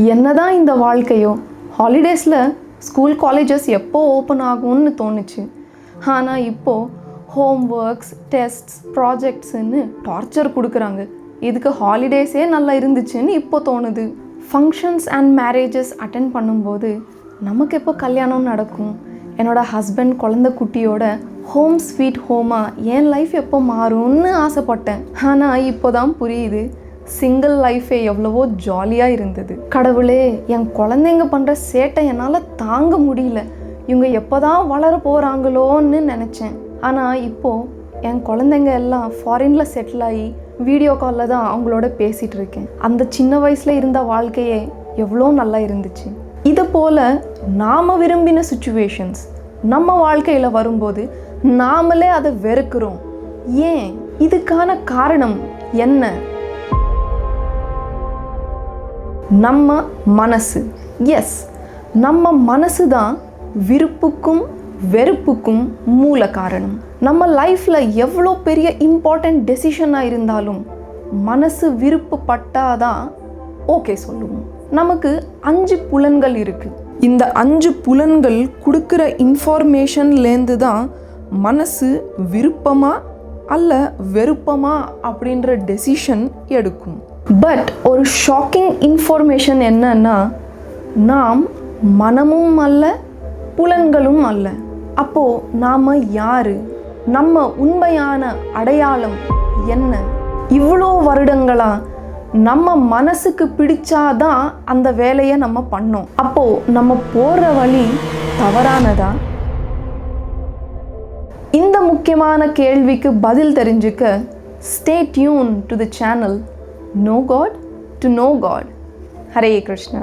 என்னதான் இந்த வாழ்க்கையோ, ஹாலிடேஸில் school colleges எப்போ ஓப்பன் ஆகும்னு தோணுச்சு. ஆனால் இப்போது ஹோம் ஒர்க்ஸ், டெஸ்ட்ஸ், ப்ராஜெக்ட்ஸுன்னு டார்ச்சர் கொடுக்குறாங்க. இதுக்கு ஹாலிடேஸே நல்லா இருந்துச்சுன்னு இப்போ தோணுது. ஃபங்க்ஷன்ஸ் அண்ட் மேரேஜஸ் அட்டென்ட் பண்ணும்போது நமக்கு எப்போ கல்யாணம் நடக்கும், என்னோடய ஹஸ்பண்ட் குழந்தை குட்டியோட ஹோம் ஸ்வீட் ஹோமாக என் லைஃப் எப்போ மாறும்னு ஆசைப்பட்டேன். ஆனால் இப்போ தான் புரியுது, சிங்கிள் லைஃபே எவ்வளவோ ஜாலியாக இருந்தது. கடவுளே, என் குழந்தைங்க பண்ணுற சேட்டை என்னால் தாங்க முடியல, இவங்க எப்போ தான் வளர போகிறாங்களோன்னு நினச்சேன். ஆனால் இப்போது என் குழந்தைங்க எல்லாம் ஃபாரினில் செட்டில் ஆகி வீடியோ காலில் தான் அவங்களோட பேசிகிட்டு இருக்கேன். அந்த சின்ன வயசில் இருந்த வாழ்க்கையே எவ்வளோ நல்லா இருந்துச்சு. இது போல் நாம் விரும்பின சுச்சுவேஷன்ஸ் நம்ம வாழ்க்கையில் வரும்போது நாமளே அதை வெறுக்கிறோம். ஏன்? இதுக்கான காரணம் என்ன? நம்ம மனசு. எஸ், நம்ம மனசு தான் விருப்புக்கும் வெறுப்புக்கும் மூல காரணம். நம்ம லைஃப்பில் எவ்வளோ பெரிய இம்பார்ட்டண்ட் டெசிஷனாக இருந்தாலும் மனசு விருப்பப்பட்டாதான் ஓகே சொல்லுவோம். நமக்கு 5 புலன்கள் இருக்குது. இந்த 5 புலன்கள் கொடுக்குற இன்ஃபார்மேஷன்லேருந்து தான் மனசு விருப்பமா அல்ல வெறுப்பமா அப்படின்ற டெசிஷன் எடுக்கும். பட் ஒரு ஷாக்கிங் இன்ஃபர்மேஷன் என்னன்னா, நாம் மனமும் அல்ல புலன்களும் அல்ல. அப்போது நாம் யார்? நம்ம உண்மையான அடையாளம் என்ன? இவ்வளோ வருடங்களா நம்ம மனசுக்கு பிடிச்சாதான் அந்த வேலையை நம்ம பண்ணோம். அப்போது நம்ம போகிற வழி தவறானதா? இந்த முக்கியமான கேள்விக்கு பதில் தெரிஞ்சுக்க stay tune to the channel Know God to Know God. Hare Krishna.